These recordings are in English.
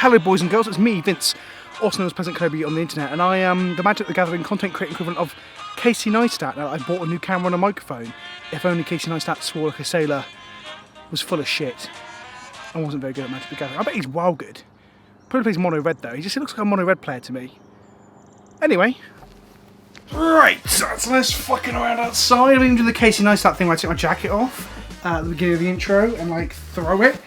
Hello boys and girls, it's me, Vince, also known as PleasantKenobi on the internet, and I am the Magic the Gathering content creator equivalent of Casey Neistat. Now, I bought a new camera and a microphone. If only Casey Neistat swore like a sailor was full of shit and wasn't very good at Magic the Gathering. I bet he's well good. Probably plays mono red though. He looks like a mono red player to me. Anyway. Right, so let's fucking around outside. I'm going to do the Casey Neistat thing where I take my jacket off at the beginning of the intro and like throw it.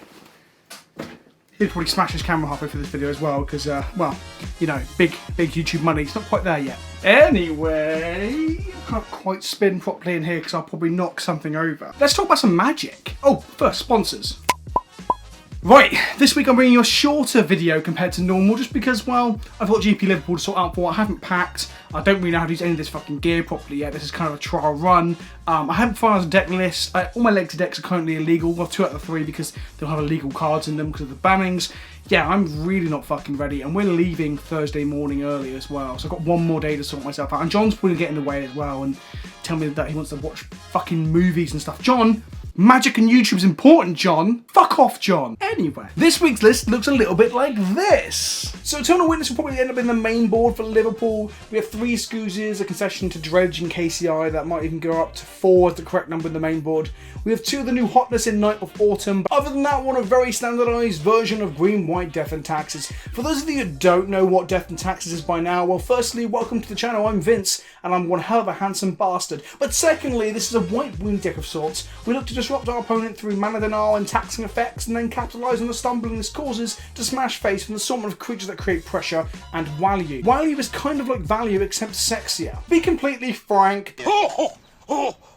He'd probably smash his camera halfway through this video as well because, well, you know, big YouTube money. It's not quite there yet. Anyway, I can't quite spin properly in here because I'll probably knock something over. Let's talk about some Magic. Oh, first, sponsors. Right, this week I'm bringing you a shorter video compared to normal just because, well, I've got GP Liverpool to sort out for. I haven't packed. I don't really know how to use any of this fucking gear properly yet. This is kind of a trial run. I haven't finalised a deck list. All my legacy decks are currently illegal. Well, 2 out of the 3 because they'll have illegal cards in them because of the bannings. Yeah, I'm really not fucking ready, and we're leaving Thursday morning early as well. So I've got one more day to sort myself out. And John's probably getting in the way as well and tell me that he wants to watch fucking movies and stuff. John! Magic and YouTube's important, John. Fuck off, John. Anyway, this week's list looks a little bit like this. So Eternal Witness will probably end up in the main board for Liverpool. We have 3 Scoozes, a concession to Dredge and KCI. That might even go up to 4 as the correct number in the main board. We have 2 of the new Hotness in Night of Autumn. But other than that, one a very standardised version of Green, White, Death and Taxes. For those of you who don't know what Death and Taxes is by now, well, firstly, welcome to the channel. I'm Vince, and I'm one hell of a handsome bastard. But secondly, this is a white wound deck of sorts. We look to disrupt our opponent through mana denial and taxing effects, and then capitalise on the stumbling this causes to smash face from the assortment of creatures that create pressure and value. Value is kind of like value except sexier. Be completely frank.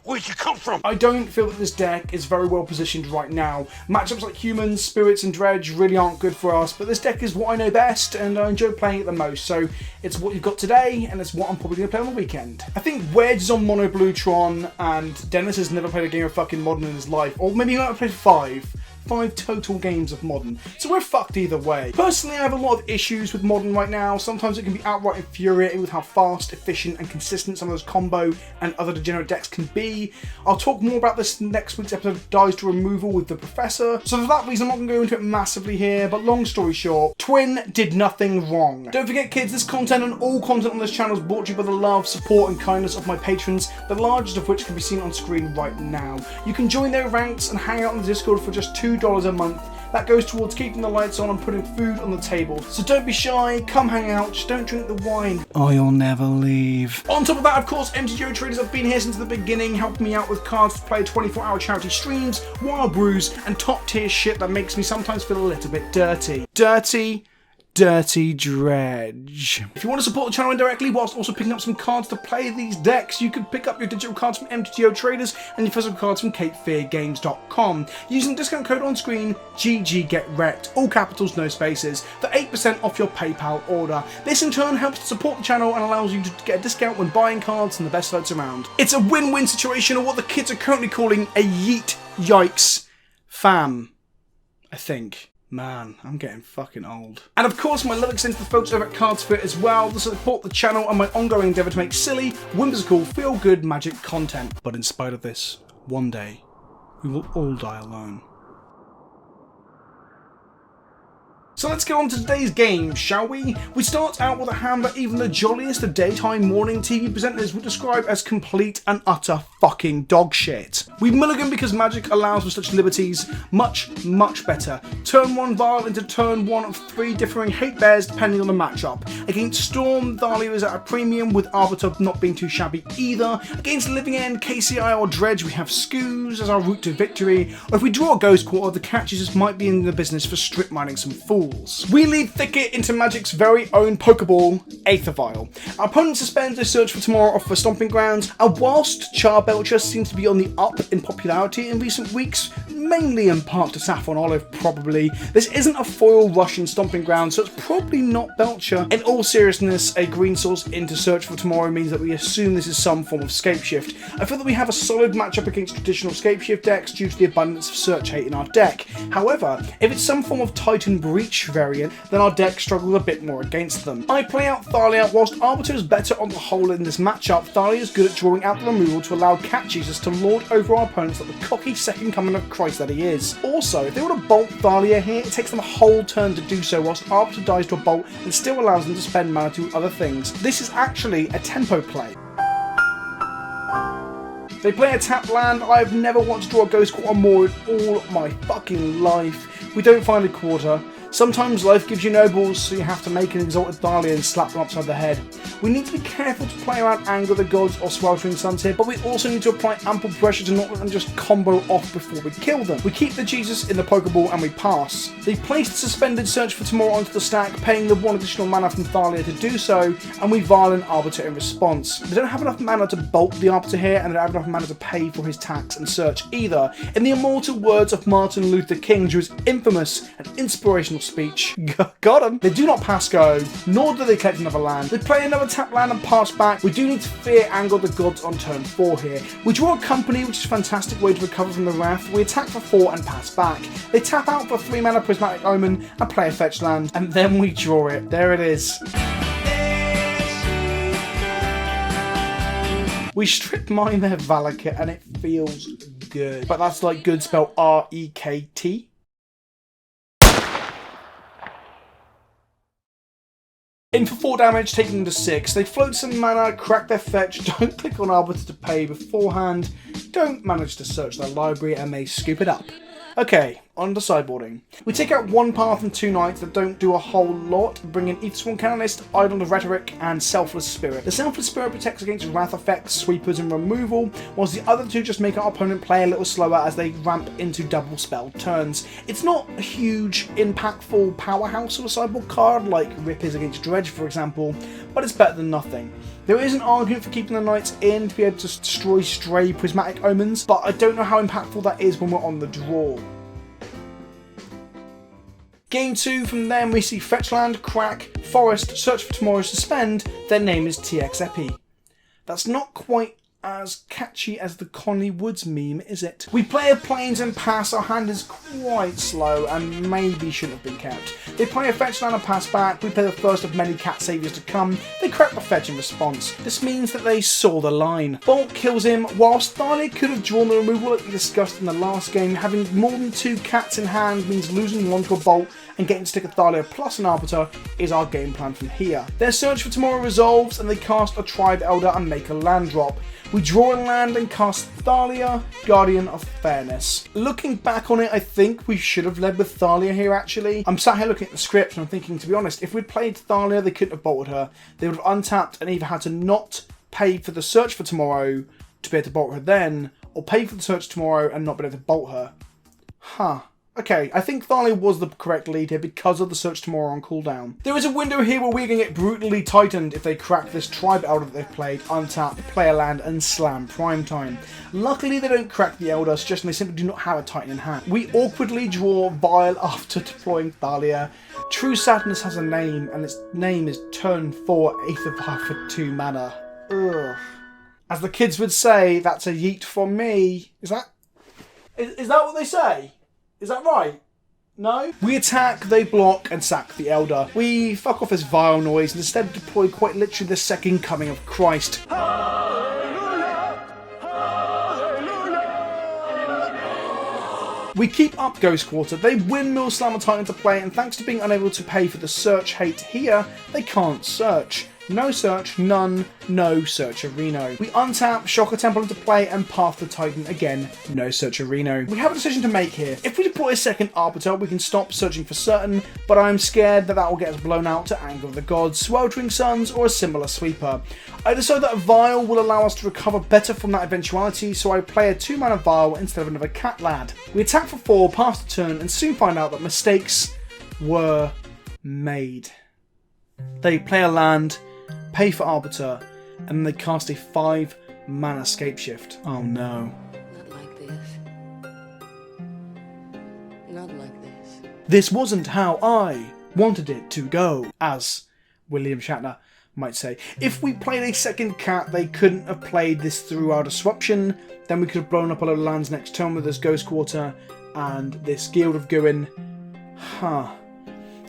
Where'd you come from? I don't feel that this deck is very well positioned right now. Matchups like Humans, Spirits and Dredge really aren't good for us, but this deck is what I know best and I enjoy playing it the most, so it's what you've got today and it's what I'm probably going to play on the weekend. I think Wedge is on Mono Blue Tron and Dennis has never played a game of fucking Modern in his life, or maybe he might have played 5 total games of Modern, so we're fucked either way. Personally, I have a lot of issues with Modern right now. Sometimes it can be outright infuriating with how fast, efficient and consistent some of those combo and other degenerate decks can be. I'll talk more about this in next week's episode of Dies to Removal with the Professor, so for that reason I'm not going to go into it massively here, but long story short, Twin did nothing wrong. Don't forget kids, this content and all content on this channel is brought to you by the love, support and kindness of my patrons, the largest of which can be seen on screen right now. You can join their ranks and hang out on the Discord for just $2 a month. That goes towards keeping the lights on and putting food on the table. So don't be shy, come hang out, just don't drink the wine, or you'll never leave. On top of that, of course, MTG traders have been here since the beginning, helping me out with cards to play 24-hour charity streams, wild brews, and top tier shit that makes me sometimes feel a little bit dirty. Dirty Dredge. If you want to support the channel indirectly whilst also picking up some cards to play these decks, you can pick up your digital cards from MTGO Traders and your physical cards from CapeFearGames.com using the discount code on screen, GGGetWrecked, all capitals, no spaces, for 8% off your PayPal order. This in turn helps to support the channel and allows you to get a discount when buying cards from the best sites around. It's a win-win situation, or what the kids are currently calling a yeet yikes fam, I think. Man, I'm getting fucking old. And of course, my love extends to the folks over at CardsFit as well to support the channel and my ongoing endeavour to make silly, whimsical, feel-good Magic content. But in spite of this, one day, we will all die alone. So let's get on to today's game, shall we? We start out with a hand that even the jolliest of daytime morning TV presenters would describe as complete and utter fucking dog shit. We mulligan because Magic allows for such liberties. Much better. Turn 1 Vial into turn 1 of 3 differing hate bears depending on the matchup. Against Storm, Thalia is at a premium with Arbiter not being too shabby either. Against Living End, KCI or Dredge we have Scooz as our route to victory. Or if we draw a Ghost Quarter, the catches just might be in the business for strip mining some fools. We lead Thicket into Magic's very own Pokeball, Aether Vial. Our opponent suspends their search for tomorrow off for Stomping Grounds, and whilst Charbelcher seems to be on the up in popularity in recent weeks, mainly in part to Saffron Olive probably, this isn't a foil rush in Stomping Grounds, so it's probably not Belcher. In all seriousness, a green source into search for tomorrow means that we assume this is some form of Scapeshift. I feel that we have a solid matchup against traditional Scapeshift decks due to the abundance of search hate in our deck. However, if it's some form of Titan Breach each variant, then our deck struggles a bit more against them. I play out Thalia. Whilst Arbiter is better on the whole in this matchup, Thalia is good at drawing out the removal to allow Cat Jesus to lord over our opponents like the cocky second coming of Christ that he is. Also, if they were to bolt Thalia here, it takes them a whole turn to do so, whilst Arbiter dies to a bolt and still allows them to spend mana to other things. This is actually a tempo play. They play a tap land. I've never wanted to draw a Ghost Quarter more in all my fucking life. We don't find a quarter. Sometimes life gives you nobles, so you have to make an Exalted Thalia and slap them upside the head. We need to be careful to play around Anger of the Gods or Sweltering Suns here, but we also need to apply ample pressure to not let them just combo off before we kill them. We keep the Jesus in the Pokeball and we pass. They place the Suspended Search for Tomorrow onto the stack, paying the 1 additional mana from Thalia to do so, and we violent Arbiter in response. They don't have enough mana to bolt the Arbiter here, and they don't have enough mana to pay for his tax and search either. In the immortal words of Martin Luther King, through his infamous and inspirational speech, got him. They do not pass go, nor do they collect another land. They play another tap land and pass back. We do need to fear Anger of the Gods on turn 4 here. We draw a Company, which is a fantastic way to recover from the Wrath. We attack for 4 and pass back. They tap out for 3 mana Prismatic Omen and play a fetch land, and then we draw it. There it is. We strip mine their Valakut and it feels good. But that's like good spelled R-E-K-T. In for 4 damage, taking them to 6. They float some mana, crack their fetch, don't click on Arbiter to pay beforehand, don't manage to search their library, and they scoop it up. Okay, on to sideboarding. We take out 1 path and 2 knights that don't do a whole lot, bring in Aethersworn Canonist, Idol of Rhetoric, and Selfless Spirit. The Selfless Spirit protects against wrath effects, sweepers, and removal, whilst the other 2 just make our opponent play a little slower as they ramp into double spell turns. It's not a huge, impactful powerhouse of a sideboard card like Rip is against Dredge, for example, but it's better than nothing. There is an argument for keeping the knights in to be able to destroy stray Prismatic Omens, but I don't know how impactful that is when we're on the draw. Game 2, from them we see Fetchland, Crack, Forest, Search for Tomorrow, Suspend. Their name is TX Epi. That's not quite as catchy as the Connie Woods meme, is it? We play a Plains and pass. Our hand is quite slow and maybe shouldn't have been kept. They play a fetch land and pass back. We play the first of many cat saviors to come. They crack the fetch in response. This means that they saw the line. Bolt kills him, whilst Thalia could have drawn the removal that we discussed in the last game. Having more than 2 cats in hand means losing 1 to a Bolt and getting to stick a Thalia plus an Arbiter is our game plan from here. Their Search for Tomorrow resolves and they cast a Tribe Elder and make a land drop. We draw a land and cast Thalia, Guardian of Fairness. Looking back on it, I think we should have led with Thalia here actually. I'm sat here looking at the script and I'm thinking, to be honest, if we'd played Thalia, they couldn't have bolted her. They would have untapped and either had to not pay for the Search for Tomorrow to be able to bolt her then, or pay for the Search tomorrow and not be able to bolt her. Huh. Okay, I think Thalia was the correct lead here because of the Search Tomorrow on cooldown. There is a window here where we're going to get brutally tightened if they crack this Tribe Elder that they've played, untap, play a land, and slam Primetime. Luckily they don't crack the Elder, suggesting they simply do not have a Titan in hand. We awkwardly draw Vile after deploying Thalia. True Sadness has a name, and its name is turn 4 Aether Vial for 2 mana. Ugh. As the kids would say, that's a yeet from me. Is that what they say? Is that right? No? We attack, they block, and sack the Elder. We fuck off this vile noise and instead deploy quite literally the second coming of Christ. Hallelujah! Hallelujah! We keep up Ghost Quarter, they windmill Slammer Titan into play, and thanks to being unable to pay for the search hate here, they can't search. No search, none, no Searcherino. We untap, Shocker Temple into play, and path the Titan again, no Searcherino. We have a decision to make here. If we deploy a second Arbiter, we can stop searching for certain, but I'm scared that will get us blown out to Anger of the Gods, Sweltering Suns, or a similar sweeper. I decide that a Vial will allow us to recover better from that eventuality, so I play a 2-mana Vial instead of another Cat Lad. We attack for 4, pass the turn, and soon find out that mistakes were made. They play a land, pay for Arbiter, and they cast a 5-mana Scapeshift. Oh no. Not like this. Not like this. This wasn't how I wanted it to go, as William Shatner might say. If we played a second cat, they couldn't have played this through our disruption. Then we could have blown up a lot of lands next turn with this Ghost Quarter and this Guild of Gwyn. Huh.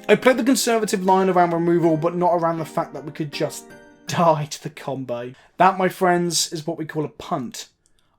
I played the conservative line around removal, but not around the fact that we could just die to the combo. That, my friends, is what we call a punt.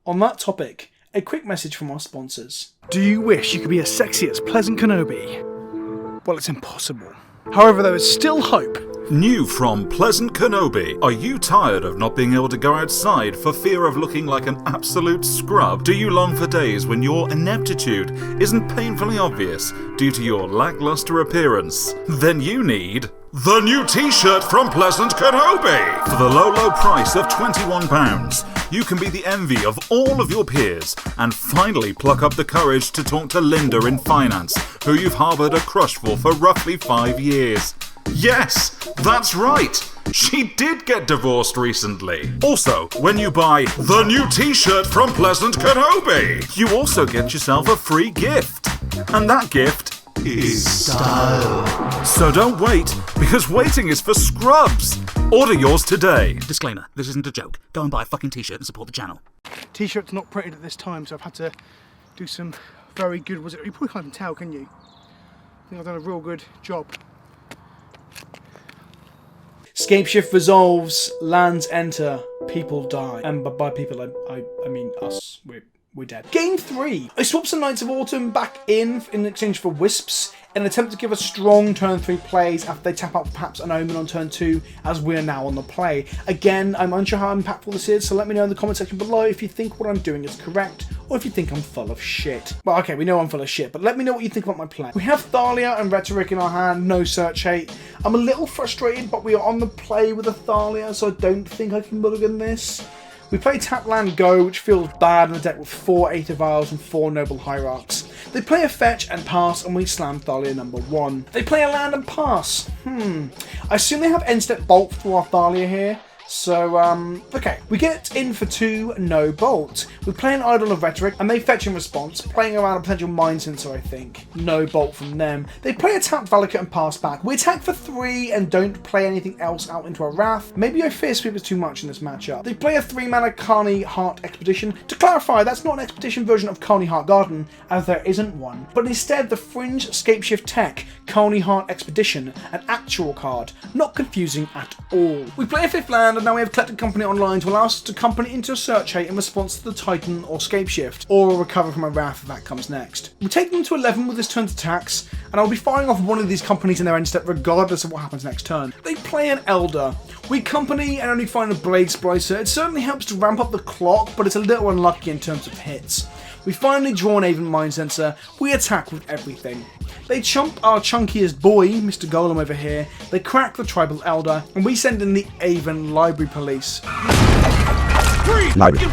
On that topic, a quick message from our sponsors. Do you wish you could be as sexy as PleasantKenobi? Well, it's impossible. However, there is still hope. New from PleasantKenobi. Are you tired of not being able to go outside for fear of looking like an absolute scrub? Do you long for days when your ineptitude isn't painfully obvious due to your lackluster appearance? Then you need the new t-shirt from PleasantKenobi! For the low price of £21, you can be the envy of all of your peers and finally pluck up the courage to talk to Linda in finance, who you've harboured a crush for roughly 5 years. Yes, that's right! She did get divorced recently. Also, when you buy the new t-shirt from PleasantKenobi, you also get yourself a free gift. And that gift is style. So don't wait, because waiting is for scrubs. Order yours today. Disclaimer, this isn't a joke. Go and buy a fucking t-shirt and support the channel. T-shirt's not printed at this time, so I've had to do some very good, you probably can't even tell, can you? I think I've done a real good job. Scapeshift resolves, lands enter, people die. And by people, I mean us. We're dead. Game 3. I swapped some Knights of Autumn back in exchange for Wisps in an attempt to give a strong turn 3 plays after they tap out perhaps an Omen on turn 2, as we are now on the play. Again, I'm unsure how impactful this is, so let me know in the comment section below if you think what I'm doing is correct, or if you think I'm full of shit. Well, okay, we know I'm full of shit, but let me know what you think about my play. We have Thalia and Rhetoric in our hand, no search hate. I'm a little frustrated, but we are on the play with a Thalia, so I don't think I can mulligan this. We play Tap Land Go, which feels bad in a deck with 4 Eight of Isles and 4 Noble Hierarchs. They play a fetch and pass, and we slam Thalia number 1. They play a land and pass. I assume they have end step Bolt for our Thalia here. So, okay. We get in for 2, no bolt. We play an Idol of Rhetoric, and they fetch in response, playing around a potential Mind Sensor, I think. No bolt from them. They play a tap Valakut and pass back. We attack for 3 and don't play anything else out into a Wrath. Maybe I fear Sweep is too much in this matchup. They play a 3-mana Carney Heart Expedition. To clarify, that's not an expedition version of Carney Heart Garden, as there isn't one, but instead the Fringe Scapeshift tech, Carney Heart Expedition, an actual card. Not confusing at all. We play a 5th land, and now we have Collected Company online to allow us to company into a search hate in response to the Titan or Scapeshift, or recover from a Wrath if that comes next. We take them to 11 with this turn's attacks, and I'll be firing off one of these companies in their end step regardless of what happens next turn. They play an Elder. We company and only find a Blade Splicer. It certainly helps to ramp up the clock, but it's a little unlucky in terms of hits. We finally draw an Aven Mind Sensor. We attack with everything. They chump our chunkiest boy, Mr. Golem over here. They crack the Tribal Elder, and we send in the Aven Library Police. Library.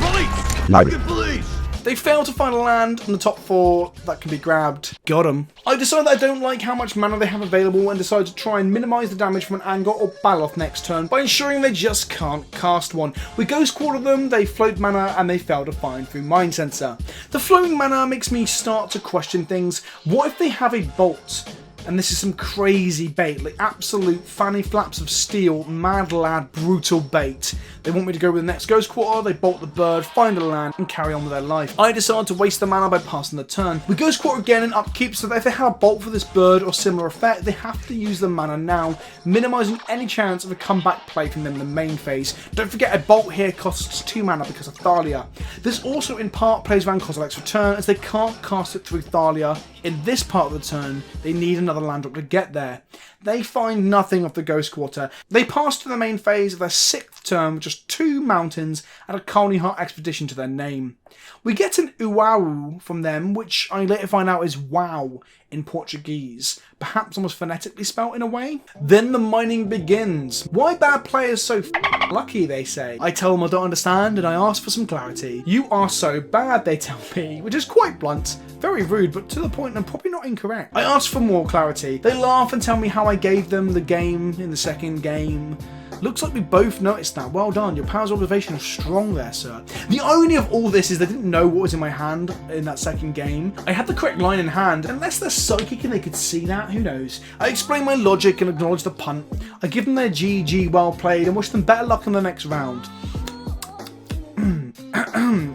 Police! They fail to find a land in the top 4 that can be grabbed. Got 'em. I decide that I don't like how much mana they have available and decide to try and minimise the damage from an Anger or Baloth next turn by ensuring they just can't cast one. We Ghost Quarter them, they float mana, and they fail to find through Mind Sensor. The floating mana makes me start to question things. What if they have a Bolt? And this is some crazy bait, like absolute fanny flaps of steel, mad lad, brutal bait. They want me to go with the next Ghost Quarter, they bolt the bird, find a land, and carry on with their life. I decide to waste the mana by passing the turn. We Ghost Quarter again in upkeep, so that if they have a bolt for this bird or similar effect, they have to use the mana now, minimising any chance of a comeback play from them in the main phase. Don't forget, a bolt here costs 2 mana because of Thalia. This also in part plays around Kozilek's Return, as they can't cast it through Thalia. In this part of the turn, they need another land drop to get there. They find nothing of the Ghost Quarter. They pass to the main phase of their 6th turn with just 2 mountains and a Carney Heart Expedition to their name. We get an Uau from them, which I later find out is wow in Portuguese, perhaps almost phonetically spelt in a way. Then the mining begins. Why bad players so lucky, they say. I tell them I don't understand and I ask for some clarity. You are so bad, they tell me, which is quite blunt, very rude, but to the point and probably not incorrect. I ask for more clarity. They laugh and tell me how I gave them the game in the second game. Looks like we both noticed that. Well done. Your powers of observation are strong there, sir. The irony of all this is they didn't know what was in my hand in that second game. I had the correct line in hand. Unless they're psychic and they could see that, who knows? I explain my logic and acknowledge the punt. I give them their GG, well played, and wish them better luck in the next round.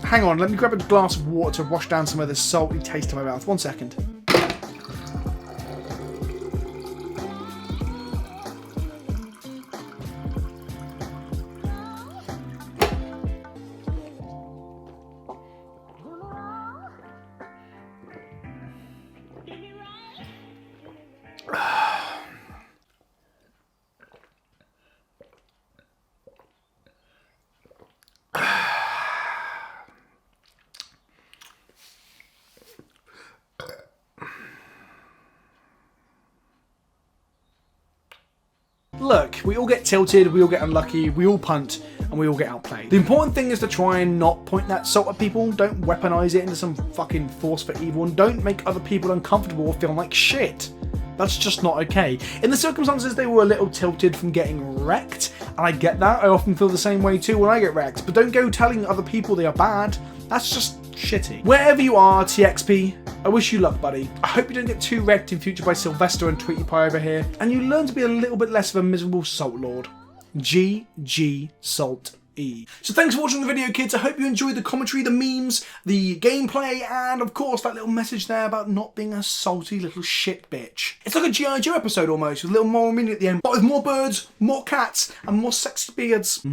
Hang on, let me grab a glass of water to wash down some of this salty taste in my mouth. 1 second. look, we all get tilted, we all get unlucky, we all punt, and we all get outplayed. The important thing is to try and not point that salt at people. Don't weaponize it into some fucking force for evil, and don't make other people uncomfortable or feel like shit. That's just not okay. In the circumstances, they were a little tilted from getting wrecked, and I get that. I often feel the same way too when I get wrecked, but don't go telling other people they are bad. That's just shitty. Wherever you are, TXP, I wish you luck, buddy. I hope you don't get too wrecked in future by Sylvester and Tweety Pie over here, and you learn to be a little bit less of a miserable salt lord. GG Salt E. So thanks for watching the video, kids. I hope you enjoyed the commentary, the memes, the gameplay, and of course that little message there about not being a salty little shit bitch. It's like a G.I. Joe episode almost, with a little moral meaning at the end, but with more birds, more cats, and more sexy beards.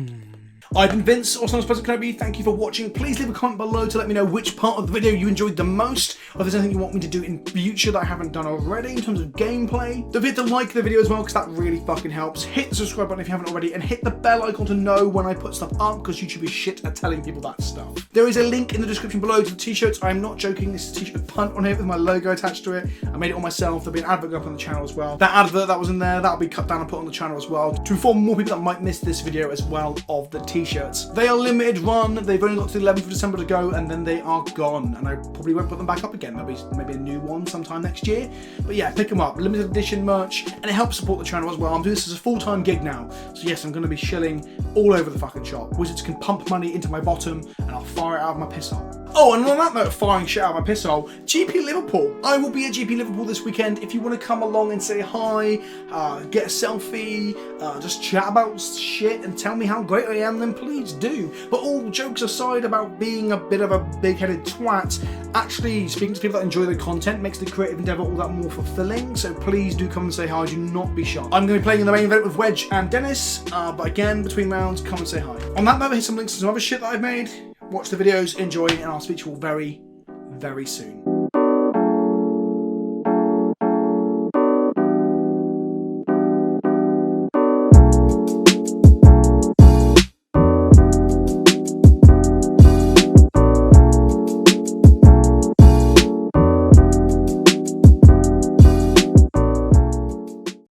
I've been Vince, also known as PleasantKenobi. Thank you for watching. Please leave a comment below to let me know which part of the video you enjoyed the most, or if there's anything you want me to do in future that I haven't done already in terms of gameplay. Don't forget to like the video as well, because that really fucking helps. Hit the subscribe button if you haven't already, and hit the bell icon to know when I put stuff up, because YouTube is shit at telling people that stuff. There is a link in the description below to the t-shirts. I'm not joking, this is a t-shirt punt on here with my logo attached to it. I made it all myself. There'll be an advert up on the channel as well. That advert that was in there, that'll be cut down and put on the channel as well, to inform more people that might miss this video as well of the t-shirts. They are limited run, they've only got to the 11th of December to go, and then they are gone, and I probably won't put them back up again. There'll be maybe a new one sometime next year, but yeah, pick them up. Limited edition merch, and it helps support the channel as well. I'm doing this as a full-time gig now, so yes, I'm going to be shilling all over the fucking shop. Wizards can pump money into my bottom, and I'll fire it out of my piss hole. Oh, and on that note, firing shit out of my piss hole, GP Liverpool. I will be at GP Liverpool this weekend. If you want to come along and say hi, get a selfie, just chat about shit and tell me how great I am, then please do. But all jokes aside about being a bit of a big-headed twat, actually speaking to people that enjoy the content makes the creative endeavour all that more fulfilling, so please do come and say hi, do not be shy. I'm going to be playing in the main event with Wedge and Dennis, but again, between rounds, come and say hi. On that note, here's some links to some other shit that I've made. Watch the videos, enjoy, and I'll speak to you all very, very soon.